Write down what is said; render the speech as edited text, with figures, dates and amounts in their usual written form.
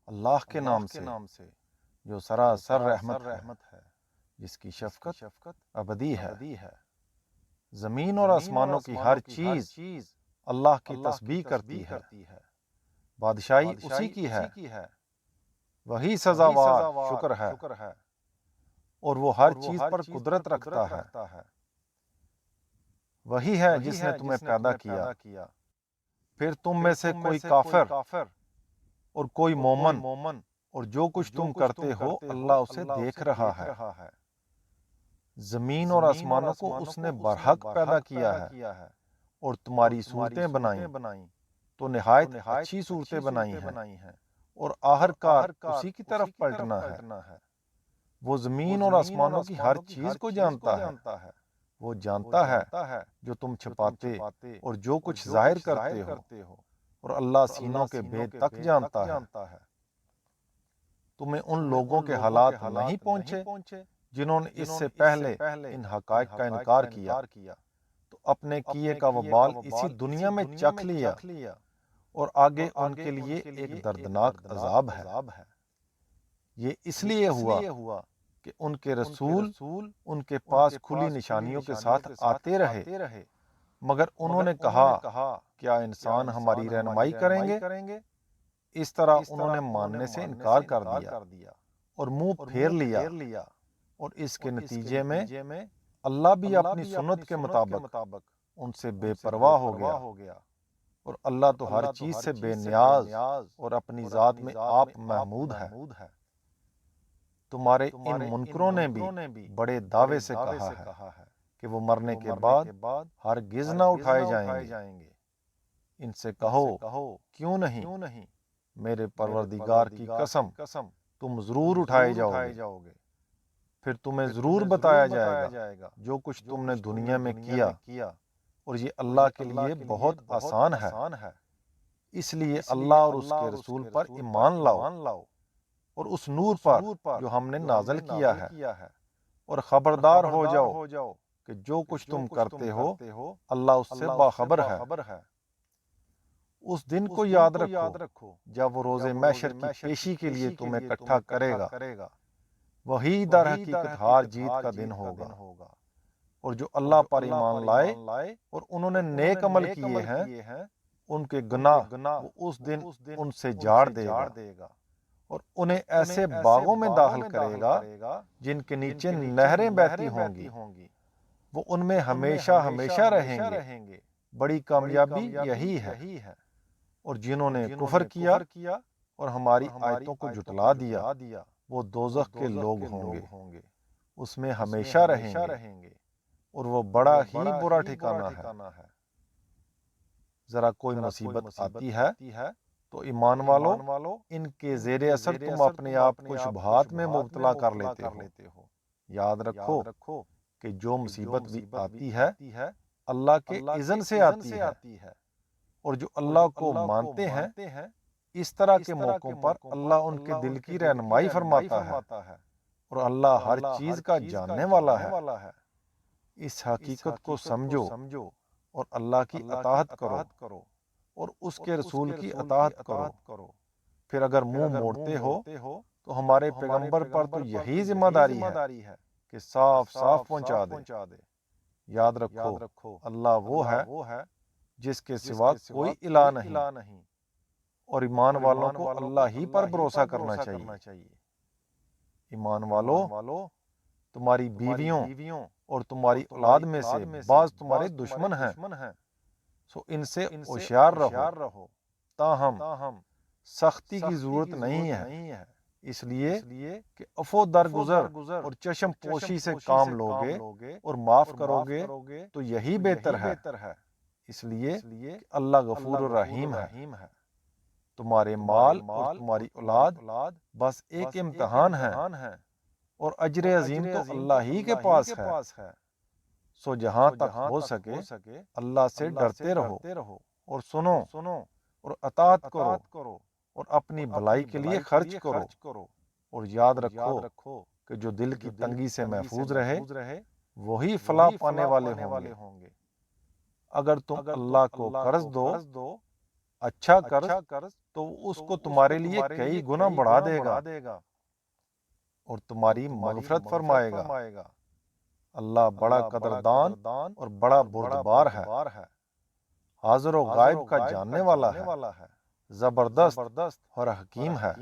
اللہ کے نام سے جو سراسر رحمت ہے، جس کی شفقت ابدی ہے۔ زمین اور آسمانوں کی ہر چیز اللہ کی تسبیح کرتی ہے۔ بادشاہی اسی کی ہے، وہی سزاوار شکر ہے، اور وہ ہر چیز پر قدرت رکھتا ہے۔ وہی ہے جس نے تمہیں پیدا کیا، پھر تم میں سے کوئی کافر اور کوئی مومن، اور جو کچھ تم کرتے ہو اللہ اسے دیکھ رہا ہے۔ زمین اور آسمانوں کو اس نے برحق پیدا کیا ہے، اور تمہاری صورتیں بنائیں تو نہایت اچھی صورتیں بنائی ہیں، اور آخر کار اسی کی طرف پلٹنا ہے۔ وہ زمین اور آسمانوں کی ہر چیز کو جانتا ہے، وہ جانتا ہے جو تم چھپاتے اور جو کچھ ظاہر کرتے ہو، اور اللہ سینوں کے بید تک جانتا ہے۔ تمہیں ان لوگوں کے حالات نہیں پہنچے جنہوں نے اس سے پہلے ان حقائق کا انکار کیا، تو اپنے کیے کا وبال اسی دنیا میں چکھ لیا، اور آگے ان کے لیے ایک دردناک عذاب ہے۔ یہ اس لیے ہوا کہ ان کے رسول ان کے پاس کھلی نشانیوں کے ساتھ آتے رہے، مگر انہوں نے کہا کیا انسان ہماری رہنمائی کریں گے؟ اس طرح انہوں نے ماننے سے انکار کر دیا اور منہ پھیر لیا، اور اس کے نتیجے میں اللہ بھی اپنی سنت کے مطابق ان سے بے پرواہ ہو گیا، اور اللہ تو ہر چیز سے بے نیاز اور اپنی ذات میں آپ محمود ہے۔ تمہارے ان منکروں نے بھی بڑے دعوے سے کہا ہے کہ وہ مرنے کے بعد ہرگز نہ اٹھائے جائیں گے۔ ان سے کہو کیوں نہیں، میرے پروردگار کی قسم تم ضرور اٹھائے جاؤ گے، پھر تمہیں ضرور بتایا جائے گا جو کچھ تم نے دنیا میں کیا، اور یہ اللہ کے لیے بہت آسان ہے۔ اس لیے اللہ اور اس کے رسول پر ایمان لاؤ، اور اس نور پر جو ہم نے نازل کیا ہے، اور خبردار ہو جاؤ کہ جو کچھ تم کرتے ہو اللہ اس سے باخبر ہے۔ اس دن کو یاد رکھو جب وہ روز محشر کی پیشی کے لیے تمہیں اکٹھا کرے گا، وہی در حقیقت ہار جیت کا دن ہوگا۔ اور جو اللہ پر ایمان لائے اور انہوں نے نیک عمل کیے ہیں، ان کے گناہ وہ اس دن ان سے جھاڑ دے گا، اور انہیں ایسے باغوں میں داخل کرے گا جن کے نیچے نہریں بہتی ہوں گی، وہ ان میں ہمیشہ رہیں گے۔ بڑی کامیابی یہی ہے۔ اور جنہوں نے کفر کیا اور ہماری آیتوں کو جھٹلا دیا، وہ دوزخ کے لوگ ہوں گے، اس میں ہمیشہ رہیں گے، اور وہ بڑا ہی برا ٹھکانہ ہے۔ ذرا کوئی مصیبت آتی ہے تو ایمان والو ان کے زیر اثر تم اپنے آپ کو شبہات میں مبتلا کر لیتے ہو۔ یاد رکھو کہ جو مصیبت بھی آتی ہے اللہ کے اذن سے آتی ہے، اور جو اللہ کو مانتے ہیں اس طرح کے موقعوں پر اللہ ان کے دل کی رہنمائی فرماتا ہے، اور اللہ ہر چیز کا جاننے والا ہے۔ اس حقیقت کو سمجھو اور اللہ کی اطاعت کرو، اور اس کے رسول کی اطاعت کرو۔ پھر اگر منہ موڑتے ہو تو ہمارے پیغمبر پر تو یہی ذمہ داری ہے کہ صاف پہنچا دے۔ یاد رکھو اللہ وہ ہے جس کے سوا کوئی الہ نہیں، اور ایمان والوں کو اللہ ہی پر بھروسہ کرنا چاہیے۔ ایمان والو تمہاری بیویوں اور تمہاری اولاد میں سے بعض تمہارے دشمن ہیں، سو ان سے ہوشیار رہو، تاہم سختی کی ضرورت نہیں ہے، اس لیے کہ عفو درگزر اور چشم پوشی سے کام لوگے اور معاف کرو گے تو یہی بہتر ہے، اس لیے کہ اللہ غفور الرحیم ہے۔ تمہارے مال اور تمہاری اولاد بس ایک امتحان ہے، اور اجر عظیم تو اللہ ہی کے پاس ہے۔ سو جہاں تک ہو سکے اللہ سے ڈرتے رہو، اور سنو اور اطاعت کرو، اور اپنی بھلائی کے لیے خرچ کرو، اور یاد رکھو کہ جو دل کی تنگی سے محفوظ رہے وہی فلاح پانے والے ہوں گے۔ اگر تم اللہ کو قرض دو اچھا قرض تو اس کو تمہارے لیے کئی گنا بڑھا دے گا اور تمہاری مغفرت فرمائے گا۔ اللہ بڑا قدردان اور بڑا بردبار ہے، حاضر و غائب کا جاننے والا ہے، زبردست اور حکیم ہے۔